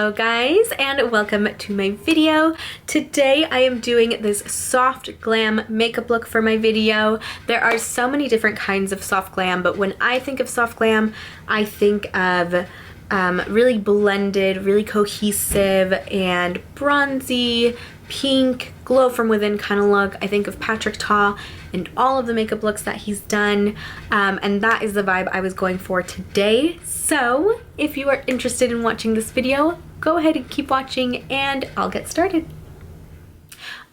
Hello guys, and welcome to my video. Today I am doing this soft glam makeup look for my video. There are so many different kinds of soft glam, but when I think of soft glam, I think of really blended, really cohesive, and bronzy, pink, glow from within kind of look. I think of Patrick Ta and all of the makeup looks that he's done, and that is the vibe I was going for today. So if you are interested in watching this video, go ahead and keep watching and I'll get started.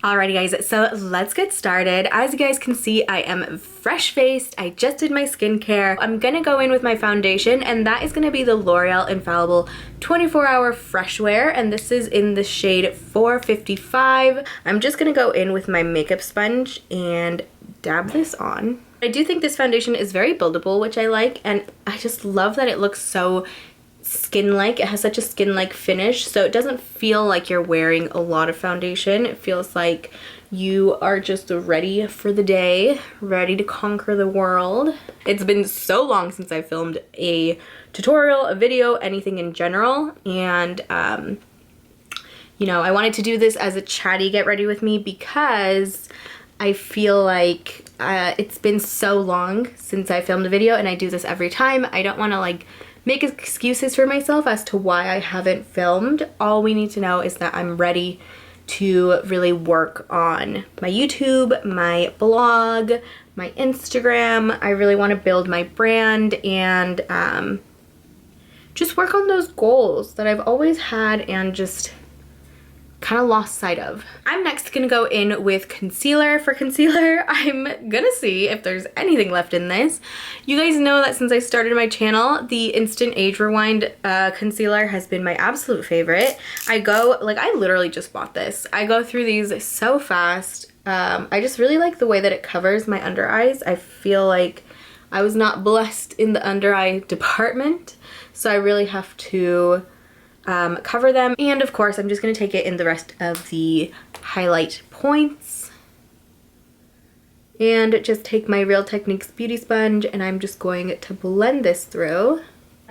Alrighty guys, so let's get started. As you guys can see, I am fresh faced. I just did my skincare. I'm gonna go in with my foundation, and that is gonna be the L'Oreal Infallible 24-Hour Fresh Wear, and this is in the shade 455. I'm just gonna go in with my makeup sponge and dab this on. I do think this foundation is very buildable, which I like, and I just love that it looks so skin-like. It has such a skin-like finish, so it doesn't feel like you're wearing a lot of foundation. It feels like you are just ready for the day, ready to conquer the world. It's been so long since I filmed a tutorial, a video, anything in general, and you know, I wanted to do this as a chatty get ready with me because I feel like it's been so long since I filmed a video, and I do this every time. I don't want to like make excuses for myself as to why I haven't filmed. All we need to know is that I'm ready to really work on my YouTube, my blog, my Instagram. I really want to build my brand and just work on those goals that I've always had and just kind of lost sight of. I'm next gonna go in with concealer. For concealer, I'm gonna see if there's anything left in this. You guys know that since I started my channel, the Instant Age Rewind concealer has been my absolute favorite. I literally just bought this. I go through these so fast. I just really like the way that it covers my under eyes. I feel like I was not blessed in the under eye department, so I really have to cover them. And of course, I'm just going to take it in the rest of the highlight points and just take my Real Techniques beauty sponge, and I'm just going to blend this through.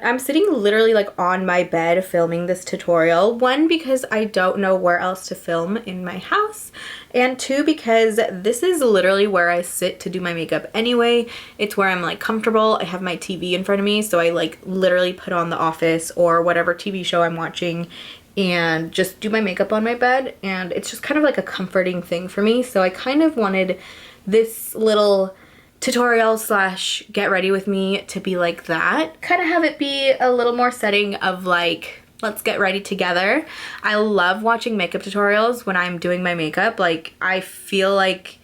I'm sitting literally like on my bed filming this tutorial. One, because I don't know where else to film in my house, and two, because this is literally where I sit to do my makeup anyway. It's where I'm like comfortable. I have my TV in front of me, so I like literally put on The Office or whatever TV show I'm watching and just do my makeup on my bed, and it's just kind of like a comforting thing for me. So I kind of wanted this little tutorial slash get ready with me to be like that. Kind of have it be a little more setting of like, let's get ready together. I love watching makeup tutorials when I'm doing my makeup. Like, I feel like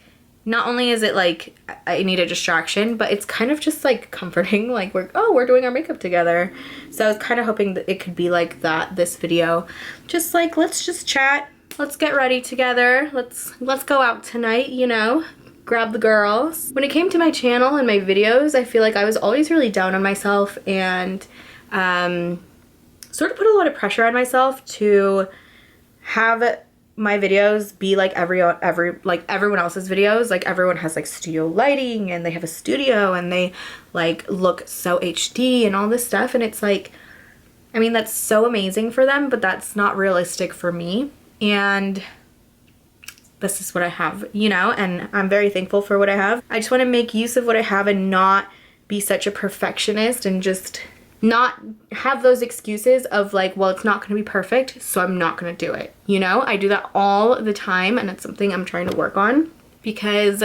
not only is it like I need a distraction, but it's kind of just like comforting, like we're doing our makeup together. So I was kind of hoping that it could be like that this video. Just like, let's just chat, let's get ready together, let's go out tonight, you know, grab the girls. When it came to my channel and my videos, I feel like I was always really down on myself and sort of put a lot of pressure on myself to have my videos be like everyone else's videos. Like, everyone has like studio lighting and they have a studio and they like look so HD and all this stuff, and it's like, I mean, that's so amazing for them, but that's not realistic for me. And this is what I have, you know, and I'm very thankful for what I have. I just want to make use of what I have and not be such a perfectionist and just not have those excuses of like, well, it's not going to be perfect, so I'm not going to do it. You know, I do that all the time, and it's something I'm trying to work on, because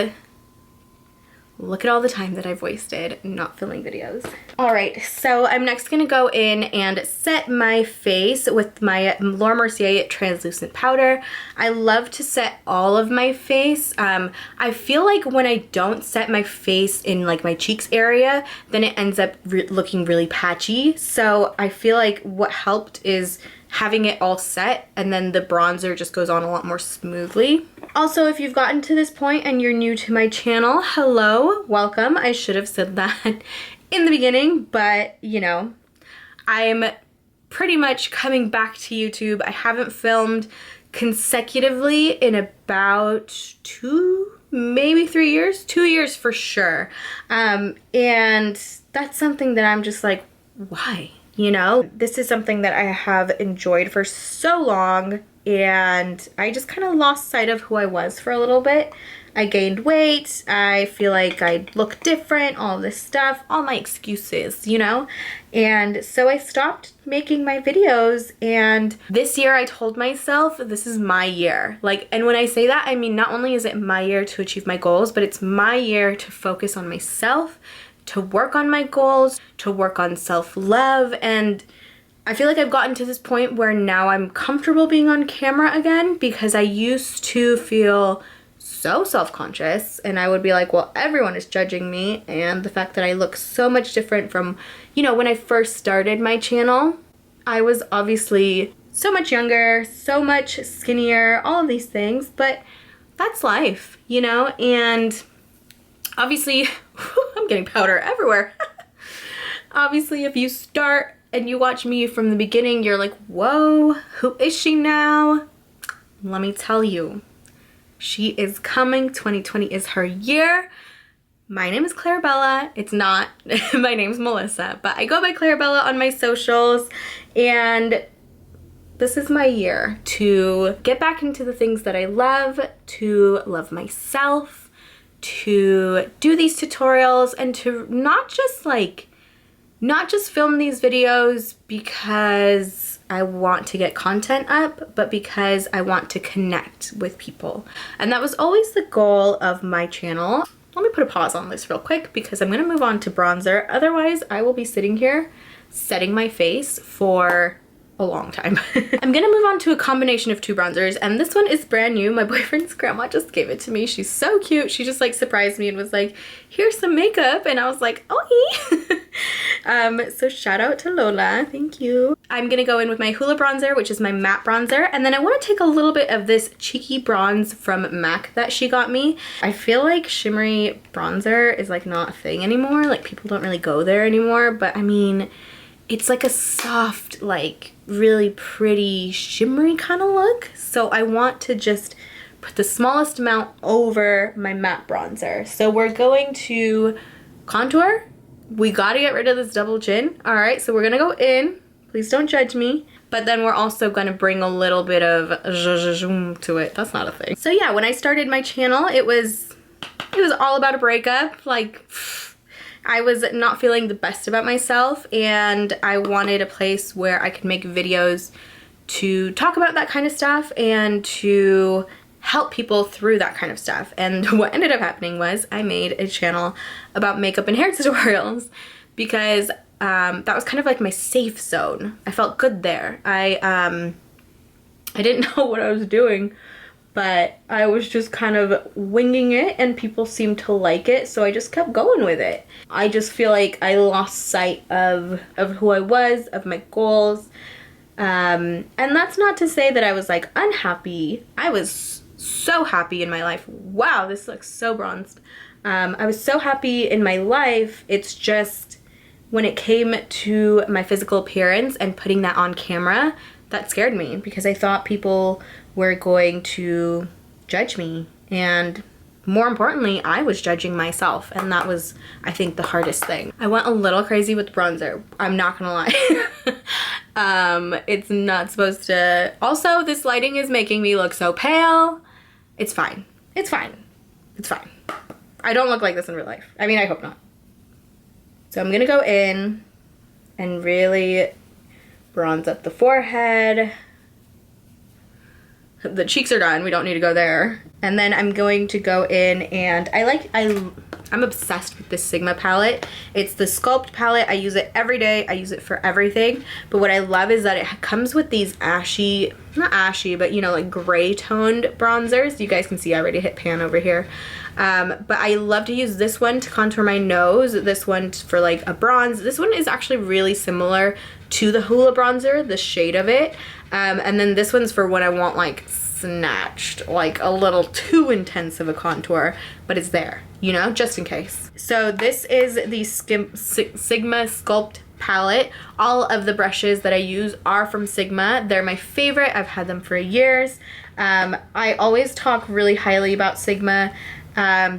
look at all the time that I've wasted not filming videos. All right, so I'm next gonna go in and set my face with my Laura Mercier translucent powder. I love to set all of my face. I feel like when I don't set my face in like my cheeks area, then it ends up looking really patchy. So I feel like what helped is having it all set, and then the bronzer just goes on a lot more smoothly. Also, if you've gotten to this point and you're new to my channel, hello, welcome. I should have said that in the beginning, but you know, I'm pretty much coming back to YouTube. I haven't filmed consecutively in about 2, maybe 3 years, 2 years for sure. And that's something that I'm just like, why? You know, this is something that I have enjoyed for so long, and I just kind of lost sight of who I was for a little bit. I gained weight, I feel like I look different, all this stuff, all my excuses, you know? And so I stopped making my videos, and this year I told myself this is my year. Like, and when I say that, I mean not only is it my year to achieve my goals, but it's my year to focus on myself, to work on my goals, to work on self-love. And I feel like I've gotten to this point where now I'm comfortable being on camera again, because I used to feel so self-conscious, and I would be like, well, everyone is judging me, and the fact that I look so much different from, you know, when I first started my channel. I was obviously so much younger, so much skinnier, all of these things, but that's life, you know? And obviously, I'm getting powder everywhere. Obviously, if you start and you watch me from the beginning, you're like, whoa, who is she now? Let me tell you. She is coming. 2020 is her year. My name is Claribella. It's not. My name's Melissa, but I go by Claribella on my socials, and this is my year to get back into the things that I love, to love myself, to do these tutorials, and to not just film these videos because I want to get content up, but because I want to connect with people. And that was always the goal of my channel. Let me put a pause on this real quick because I'm gonna move on to bronzer. Otherwise, I will be sitting here setting my face for a long time. I'm gonna move on to a combination of two bronzers, and this one is brand new. My boyfriend's grandma just gave it to me. She's so cute. She just like surprised me and was like, here's some makeup, and I was like, oh. So shout out to Lola, thank you. I'm gonna go in with my Hoola bronzer, which is my matte bronzer, and then I want to take a little bit of this cheeky bronze from MAC that she got me. I feel like shimmery bronzer is like not a thing anymore, like people don't really go there anymore, but I mean, it's like a soft, like really pretty shimmery kind of look. So I want to just put the smallest amount over my matte bronzer. So we're going to contour. We gotta get rid of this double chin. All right, so we're gonna go in. Please don't judge me. But then we're also gonna bring a little bit of zhuzh to it. That's not a thing. So yeah, when I started my channel, it was all about a breakup. Like, I was not feeling the best about myself, and I wanted a place where I could make videos to talk about that kind of stuff and to help people through that kind of stuff. And what ended up happening was I made a channel about makeup and hair tutorials because that was kind of like my safe zone. I felt good there. I didn't know what I was doing, but I was just kind of winging it, and people seemed to like it, so I just kept going with it. I just feel like I lost sight of who I was, of my goals, and that's not to say that I was like unhappy. I was so happy in my life. Wow, this looks so bronzed. I was so happy in my life. It's just when it came to my physical appearance and putting that on camera, that scared me because I thought people were going to judge me, and more importantly, I was judging myself, and that was, I think, the hardest thing. I went a little crazy with bronzer, I'm not gonna lie. It's not supposed to. Also, this lighting is making me look so pale. It's fine. It's fine. It's fine. I don't look like this in real life. I mean, I hope not. So I'm gonna go in and really bronze up the forehead. The cheeks are done, we don't need to go there. And then I'm going to go in and I'm obsessed with this Sigma palette. It's the Sculpt palette. I use it every day. I use it for everything. But what I love is that it comes with these ashy, not ashy, but you know, like gray toned bronzers. You guys can see I already hit pan over here. But I love to use this one to contour my nose, this one for like a bronze. This one is actually really similar to the Hoola bronzer, the shade of it. And then this one's for when I want like snatched, like a little too intense of a contour, but it's there, you know, just in case. So this is the Sigma Sculpt palette. All of the brushes that I use are from Sigma. They're my favorite. I've had them for years. I always talk really highly about Sigma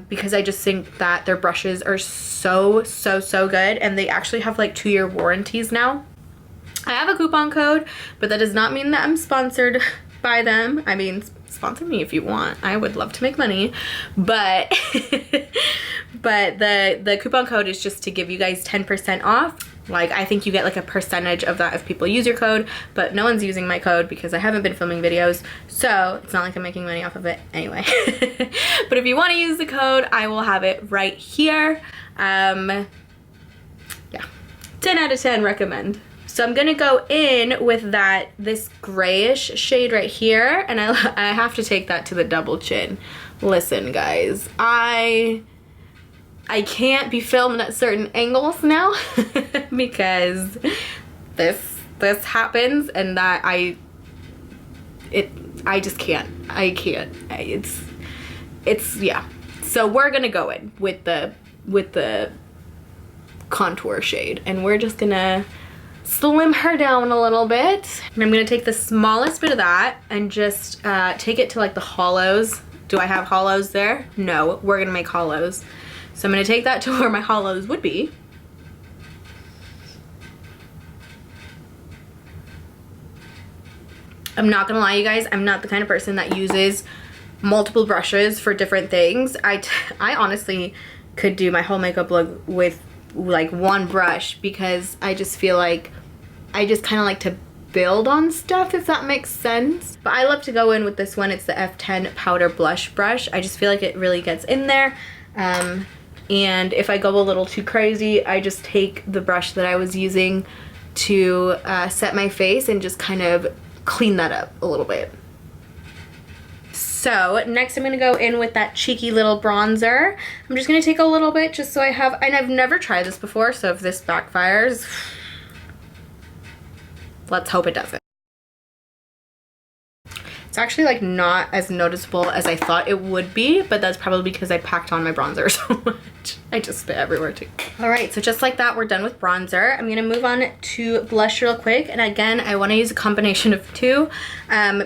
because I just think that their brushes are so good, and they actually have like 2-year warranties now. I have a coupon code, but that does not mean that I'm sponsored by them. I mean, sponsor me if you want. I would love to make money, but but the coupon code is just to give you guys 10% off. Like, I think you get like a percentage of that if people use your code, but no one's using my code because I haven't been filming videos, so it's not like I'm making money off of it anyway. But if you want to use the code, I will have it right here. Yeah, 10 out of 10 recommend. So I'm gonna go in with this grayish shade right here, and I have to take that to the double chin. Listen, guys, I can't be filmed at certain angles now because this happens, and that I just can't. I can't. It's yeah. So we're gonna go in with the contour shade, and we're just gonna slim her down a little bit. And I'm gonna take the smallest bit of that and just take it to like the hollows. Do I have hollows there? No, we're gonna make hollows. So I'm gonna take that to where my hollows would be. I'm not gonna lie, you guys, I'm not the kind of person that uses multiple brushes for different things. I honestly could do my whole makeup look with like one brush, because I just feel like I just kind of like to build on stuff, if that makes sense. But I love to go in with this one. It's the F10 powder blush brush. I just feel like it really gets in there. And if I go a little too crazy, I just take the brush that I was using to set my face and just kind of clean that up a little bit. So next I'm gonna go in with that cheeky little bronzer. I'm just gonna take a little bit just so I have, and I've never tried this before, so if this backfires, let's hope it doesn't. It's actually like not as noticeable as I thought it would be, but that's probably because I packed on my bronzer so much. I just spit everywhere too. All right, so just like that, we're done with bronzer. I'm gonna move on to blush real quick. And again, I wanna use a combination of two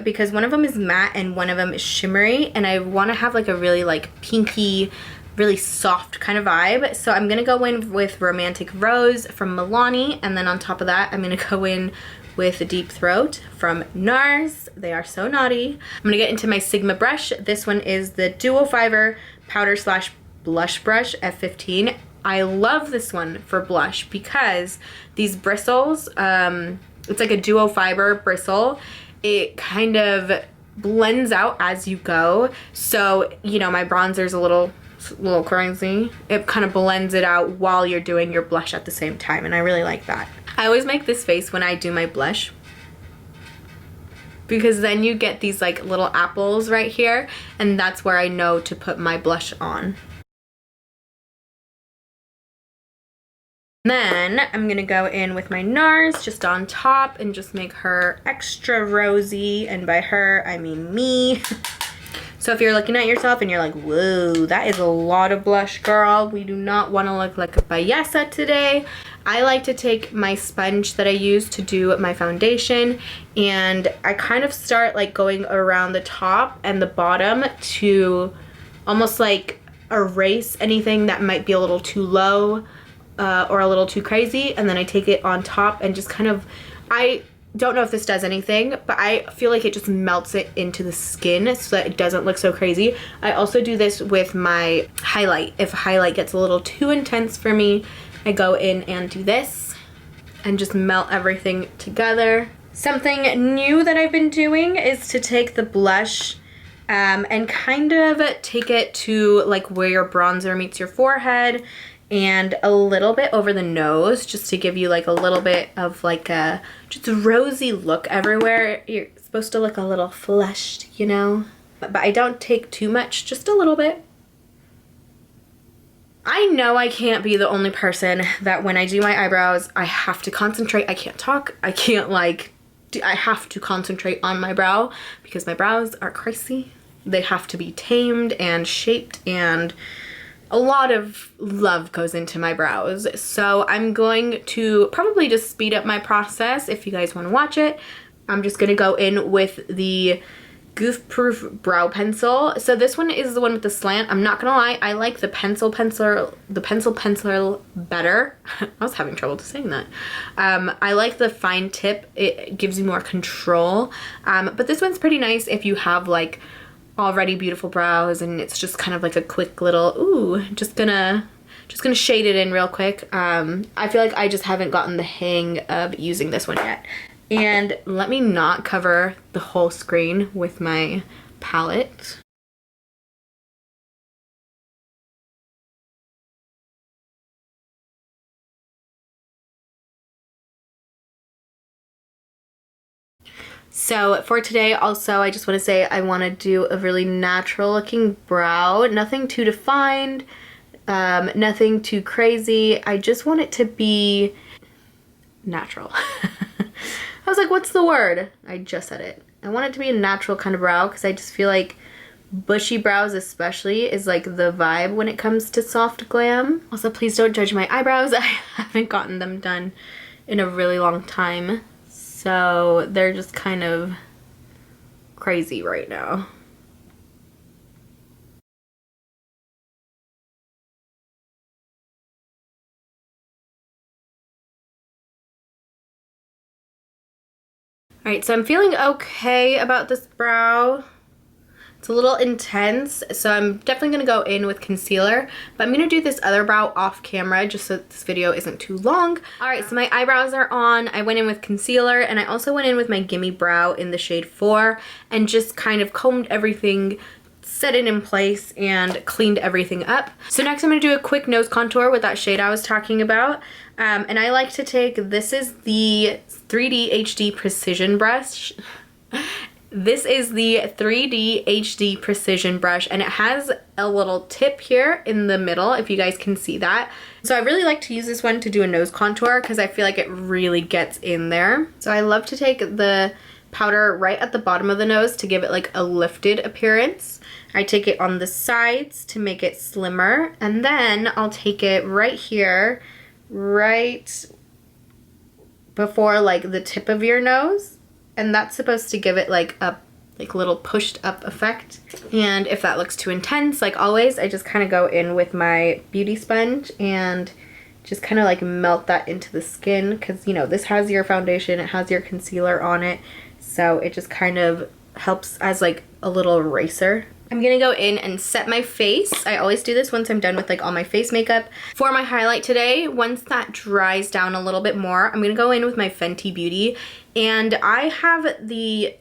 because one of them is matte and one of them is shimmery. And I wanna have like a really like pinky, really soft kind of vibe. So I'm gonna go in with Romantic Rose from Milani. And then on top of that, I'm gonna go in with Deep Throat from NARS. They are so naughty. I'm gonna get into my Sigma brush. This one is the Duo Fiber Powder Slash Blush Brush F15. I love this one for blush because these bristles, it's like a duo fiber bristle. It kind of blends out as you go. So, you know, my bronzer's a little crazy. It kind of blends it out while you're doing your blush at the same time, and I really like that. I always make this face when I do my blush because then you get these like little apples right here, and that's where I know to put my blush on. Then I'm gonna go in with my NARS just on top and just make her extra rosy, and by her I mean me. So if you're looking at yourself and you're like, whoa, that is a lot of blush, girl, we do not want to look like a payasa today. I like to take my sponge that I use to do my foundation, and I kind of start like going around the top and the bottom to almost like erase anything that might be a little too low or a little too crazy, and then I take it on top and just kind of, I don't know if this does anything, but I feel like it just melts it into the skin so that it doesn't look so crazy. I also do this with my highlight. If highlight gets a little too intense for me, I go in and do this and just melt everything together. Something new that I've been doing is to take the blush and kind of take it to like where your bronzer meets your forehead and a little bit over the nose, just to give you like a little bit of like a just a rosy look everywhere. You're supposed to look a little flushed, you know? But I don't take too much, just a little bit. I know I can't be the only person that when I do my eyebrows, I have to concentrate. I can't talk. I can't like, I have to concentrate on my brow because my brows are crazy. They have to be tamed and shaped, and a lot of love goes into my brows. So I'm going to probably just speed up my process if you guys want to watch it. I'm just going to go in with the Goof Proof brow pencil. So this one is the one with the slant. I'm not gonna lie, I like the pencil penciler better. I was having trouble saying that. I like the fine tip. It gives you more control. But this one's pretty nice if you have like already beautiful brows and it's just kind of like a quick little, ooh, just gonna shade it in real quick. I feel like I just haven't gotten the hang of using this one yet. And let me not cover the whole screen with my palette. So for today also, I just want to say I want to do a really natural looking brow. Nothing too defined, nothing too crazy. I just want it to be natural. I was like, what's the word? I just said it. I want it to be a natural kind of brow because I just feel like bushy brows especially is like the vibe when it comes to soft glam. Also, please don't judge my eyebrows. I haven't gotten them done in a really long time. So they're just kind of crazy right now. Alright, so I'm feeling okay about this brow. It's a little intense, so I'm definitely going to go in with concealer, but I'm going to do this other brow off camera just so this video isn't too long. Alright, so my eyebrows are on. I went in with concealer, and I also went in with my Gimme Brow in the shade 4 and just kind of combed everything, set it in place, and cleaned everything up. So next I'm going to do a quick nose contour with that shade I was talking about. And I like to take, this is the 3D HD Precision brush. This is the 3D HD Precision brush, and it has a little tip here in the middle, if you guys can see that. So I really like to use this one to do a nose contour because I feel like it really gets in there. So I love to take the powder right at the bottom of the nose to give it like a lifted appearance. I take it on the sides to make it slimmer, and then I'll take it right here, right before like the tip of your nose, and that's supposed to give it like a little pushed up effect. And if that looks too intense, like always, I just kind of go in with my beauty sponge and just kind of like melt that into the skin, because you know this has your foundation, it has your concealer on it, so it just kind of helps as like a little eraser. I'm gonna go in and set my face. I always do this once I'm done with like all my face makeup. For my highlight today, once that dries down a little bit more, I'm gonna go in with my Fenty Beauty, and I have the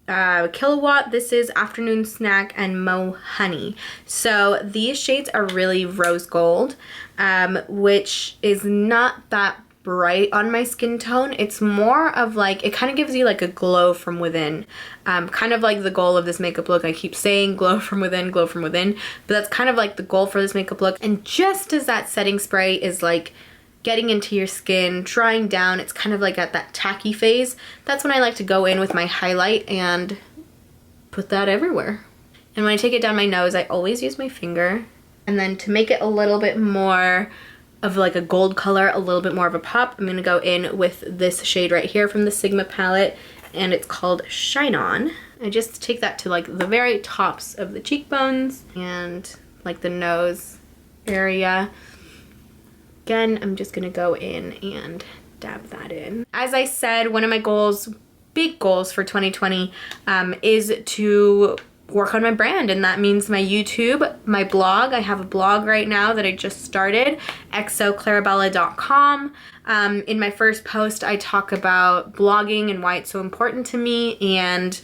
Kilowatt. This is Afternoon Snack and Mo Honey. So these shades are really rose gold, which is not that bright on my skin tone. It's more of like, it kind of gives you like a glow from within, kind of like the goal of this makeup look. I keep saying glow from within, but that's kind of like the goal for this makeup look. And just as that setting spray is like getting into your skin, drying down, it's kind of like at that tacky phase, that's when I like to go in with my highlight and put that everywhere. And when I take it down my nose, I always use my finger, and then to make it a little bit more of like a gold color, a little bit more of a pop, I'm gonna go in with this shade right here from the Sigma palette, and it's called Shine On. I just take that to like the very tops of the cheekbones and like the nose area. Again, I'm just gonna go in and dab that in. As I said, one of my goals, big goals for 2020, is to work on my brand, and that means my YouTube, my blog. I have a blog right now that I just started, xoclaribella.com. In my first post, I talk about blogging and why it's so important to me, and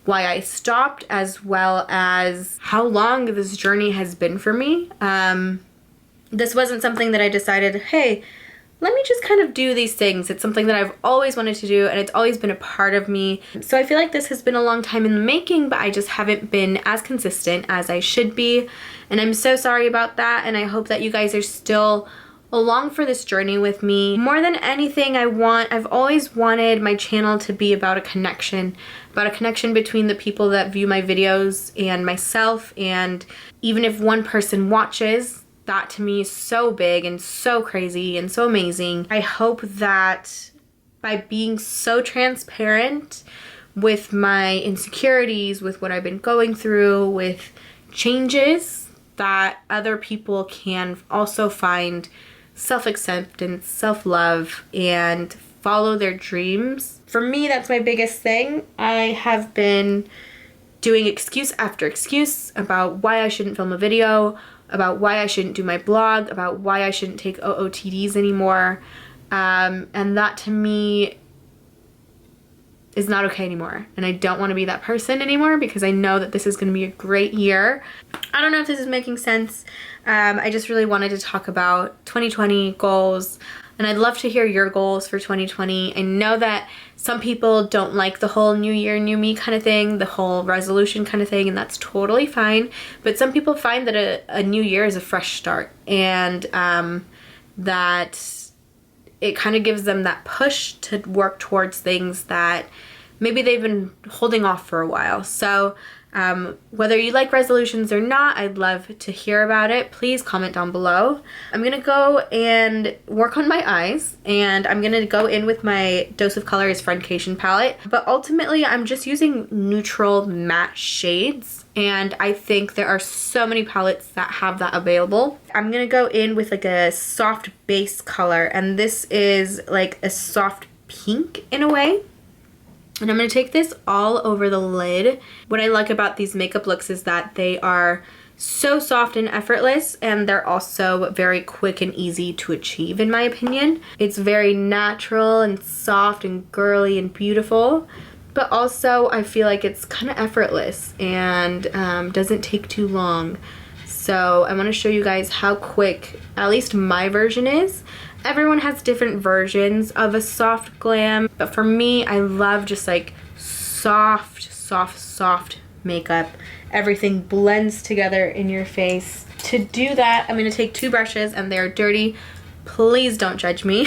why I stopped, as well as how long this journey has been for me. This wasn't something that I decided, hey, let me just kind of do these things. It's something that I've always wanted to do, and it's always been a part of me. So I feel like this has been a long time in the making, but I just haven't been as consistent as I should be. And I'm so sorry about that, and I hope that you guys are still along for this journey with me. More than anything, I've always wanted my channel to be about a connection between the people that view my videos and myself. And even if one person watches, that to me is so big and so crazy and so amazing. I hope that by being so transparent with my insecurities, with what I've been going through, with changes, that other people can also find self-acceptance, self-love, and follow their dreams. For me, that's my biggest thing. I have been doing excuse after excuse about why I shouldn't film a video, about why I shouldn't do my blog, about why I shouldn't take OOTDs anymore. And that to me is not okay anymore. And I don't want to be that person anymore because I know that this is going to be a great year. I don't know if this is making sense. I just really wanted to talk about 2020 goals, and I'd love to hear your goals for 2020. I know that some people don't like the whole new year, new me kind of thing, the whole resolution kind of thing, and that's totally fine. But some people find that a new year is a fresh start, and that it kind of gives them that push to work towards things that maybe they've been holding off for a while. So whether you like resolutions or not, I'd love to hear about it. Please comment down below. I'm gonna go and work on my eyes, and I'm gonna go in with my Dose of Colors Friendcation palette. But ultimately, I'm just using neutral matte shades, and I think there are so many palettes that have that available. I'm gonna go in with like a soft base color, and this is like a soft pink in a way. And I'm going to take this all over the lid. What I like about these makeup looks is that they are so soft and effortless, and they're also very quick and easy to achieve, in my opinion. It's very natural and soft and girly and beautiful, but also I feel like it's kind of effortless and doesn't take too long. So I want to show you guys how quick at least my version is. Everyone has different versions of a soft glam, but for me, I love just like soft makeup. Everything blends together in your face. To do that, I'm gonna take two brushes, and they're dirty. Please don't judge me.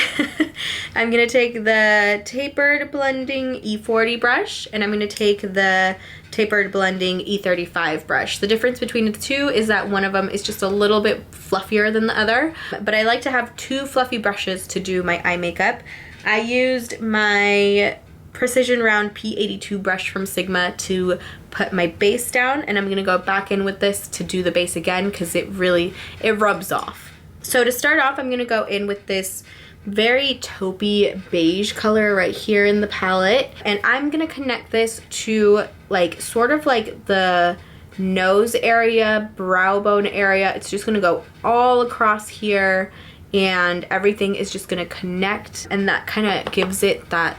I'm gonna take the Tapered Blending E40 brush, and I'm gonna take the Tapered Blending E35 brush. The difference between the two is that one of them is just a little bit fluffier than the other, but I like to have two fluffy brushes to do my eye makeup. I used my Precision Round P82 brush from Sigma to put my base down, and I'm gonna go back in with this to do the base again because it rubs off. So to start off, I'm gonna go in with this very taupey beige color right here in the palette, and I'm gonna connect this to like sort of like the nose area, brow bone area. It's just gonna go all across here, and everything is just gonna connect, and that kind of gives it that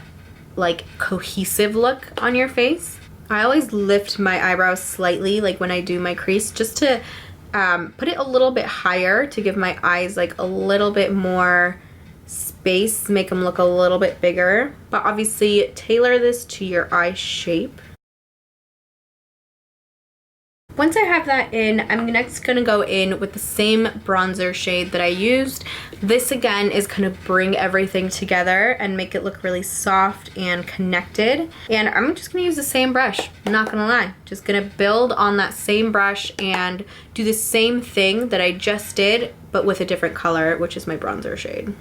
like cohesive look on your face. I always lift my eyebrows slightly like when I do my crease, just to put it a little bit higher to give my eyes like a little bit more space, make them look a little bit bigger. But obviously tailor this to your eye shape. Once I have that in, I'm next gonna go in with the same bronzer shade that I used. This again is gonna bring everything together and make it look really soft and connected. And I'm just gonna use the same brush, I'm not gonna lie. Just gonna build on that same brush and do the same thing that I just did, but with a different color, which is my bronzer shade.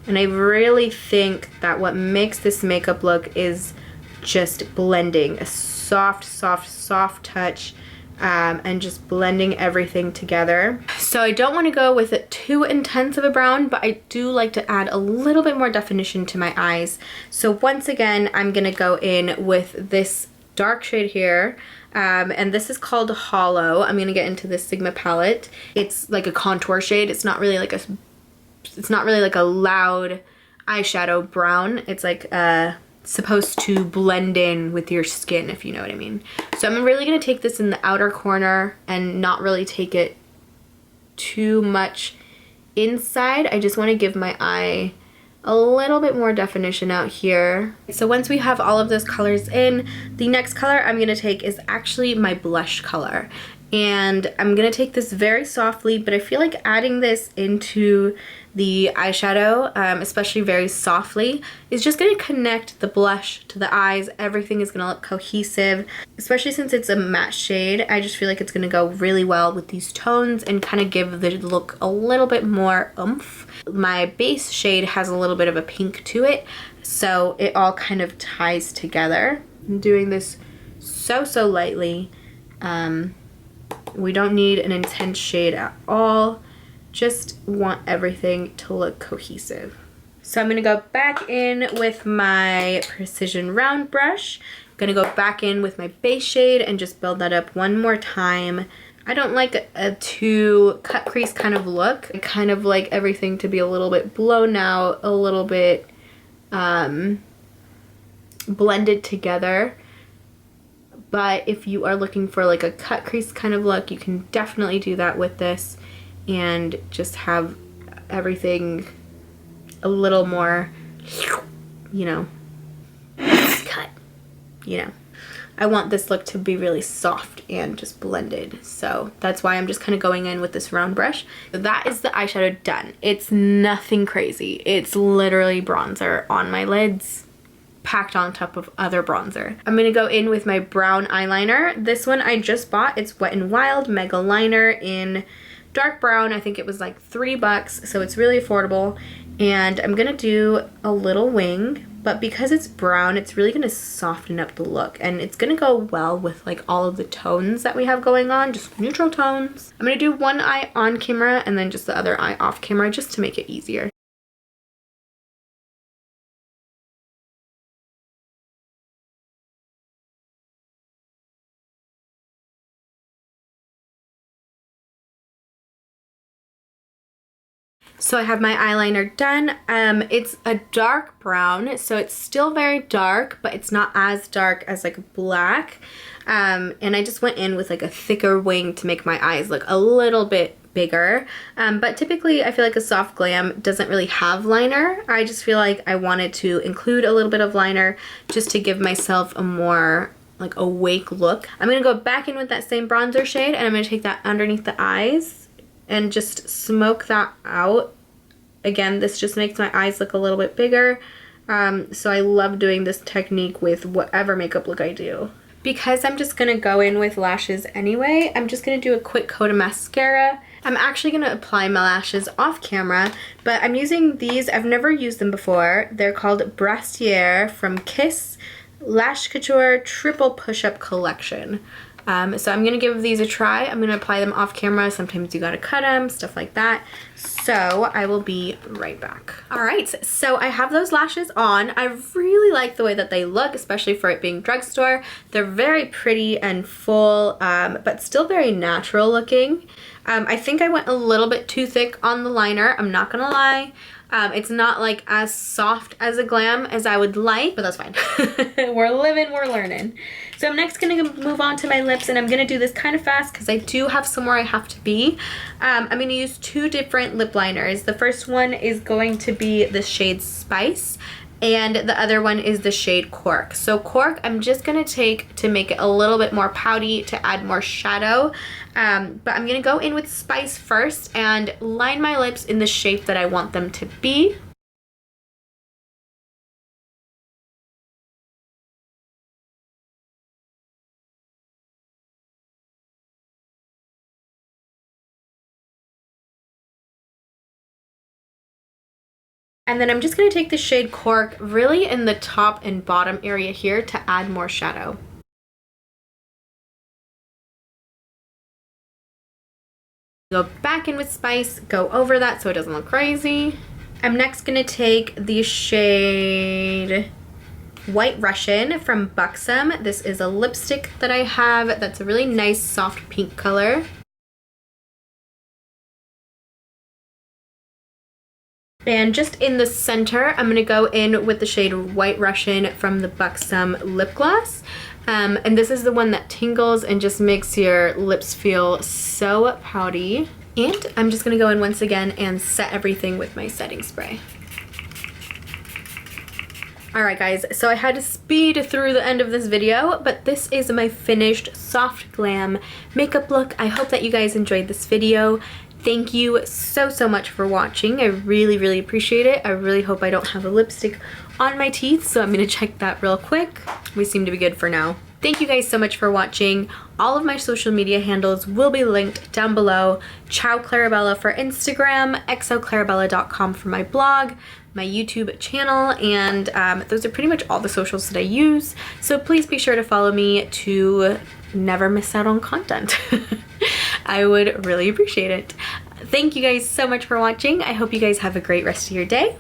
And I really think that what makes this makeup look is just blending. A soft touch, and just blending everything together. So I don't want to go with it too intense of a brown, but I do like to add a little bit more definition to my eyes. So once again, I'm going to go in with this dark shade here. And this is called Hollow. I'm going to get into this Sigma palette. It's like a contour shade. It's not really like a loud eyeshadow brown. It's like supposed to blend in with your skin, if you know what I mean. So I'm really gonna take this in the outer corner and not really take it too much inside. I just want to give my eye a little bit more definition out here. So once we have all of those colors in, the next color I'm gonna take is actually my blush color. And I'm gonna take this very softly, but I feel like adding this into the eyeshadow, especially very softly, is just gonna connect the blush to the eyes. Everything is gonna look cohesive, especially since it's a matte shade. I just feel like it's gonna go really well with these tones and kind of give the look a little bit more oomph. My base shade has a little bit of a pink to it, so it all kind of ties together. I'm doing this so lightly. We don't need an intense shade at all. Just want everything to look cohesive. So I'm gonna go back in with my precision round brush. I'm gonna go back in with my base shade and just build that up one more time. I don't like a too cut crease kind of look. I kind of like everything to be a little bit blown out, a little bit blended together. But if you are looking for like a cut crease kind of look, you can definitely do that with this and just have everything a little more, you know, cut, you know. I want this look to be really soft and just blended. So that's why I'm just kind of going in with this round brush. That is the eyeshadow done. It's nothing crazy. It's literally bronzer on my lids, packed on top of other bronzer. I'm gonna go in with my brown eyeliner. This one I just bought. It's Wet n Wild Mega Liner in dark brown. I think it was like $3, so it's really affordable. And I'm gonna do a little wing, but because it's brown, it's really gonna soften up the look, and it's gonna go well with like all of the tones that we have going on, just neutral tones. I'm gonna do one eye on camera and then just the other eye off camera, just to make it easier. So I have my eyeliner done. It's a dark brown, so it's still very dark, but it's not as dark as like black. And I just went in with like a thicker wing to make my eyes look a little bit bigger. But typically I feel like a soft glam doesn't really have liner. I just feel like I wanted to include a little bit of liner just to give myself a more like awake look. I'm gonna go back in with that same bronzer shade, and I'm gonna take that underneath the eyes and just smoke that out. Again, this just makes my eyes look a little bit bigger. So I love doing this technique with whatever makeup look I do. Because I'm just gonna go in with lashes anyway, I'm just gonna do a quick coat of mascara. I'm actually gonna apply my lashes off camera, but I'm using these. I've never used them before. They're called Brassiere from Kiss Lash Couture Triple Push-Up Collection. So I'm gonna give these a try. I'm gonna apply them off camera. Sometimes you gotta cut them, stuff like that. So I will be right back. All right, so I have those lashes on. I really like the way that they look, especially for it being drugstore. They're very pretty and full, but still very natural looking. I think I went a little bit too thick on the liner, I'm not gonna lie. It's not like as soft as a glam as I would like, but that's fine. We're living, we're learning. So I'm next gonna move on to my lips, and I'm gonna do this kind of fast because I do have somewhere I have to be. I'm gonna use two different lip liners. The first one is going to be the shade Spice, and the other one is the shade Cork. So Cork I'm just gonna take to make it a little bit more pouty, to add more shadow. But I'm gonna go in with Spice first and line my lips in the shape that I want them to be. And then I'm just gonna take the shade Cork really in the top and bottom area here to add more shadow. Go back in with Spice, go over that so it doesn't look crazy. I'm next gonna take the shade White Russian from Buxom. This is a lipstick that I have that's a really nice soft pink color. And just in the center, I'm gonna go in with the shade White Russian from the Buxom lip gloss. And this is the one that tingles and just makes your lips feel so pouty. And I'm just gonna go in once again and set everything with my setting spray. Alright guys, so I had to speed through the end of this video, but this is my finished soft glam makeup look. I hope that you guys enjoyed this video. Thank you so much for watching. I really appreciate it. I really hope I don't have a lipstick on my teeth, so I'm gonna check that real quick. We seem to be good for now. Thank you guys so much for watching. All of my social media handles will be linked down below. Ciao Claribella for Instagram, xoclaribella.com for my blog, my YouTube channel, and those are pretty much all the socials that I use. So please be sure to follow me to never miss out on content. I would really appreciate it. Thank you guys so much for watching. I hope you guys have a great rest of your day.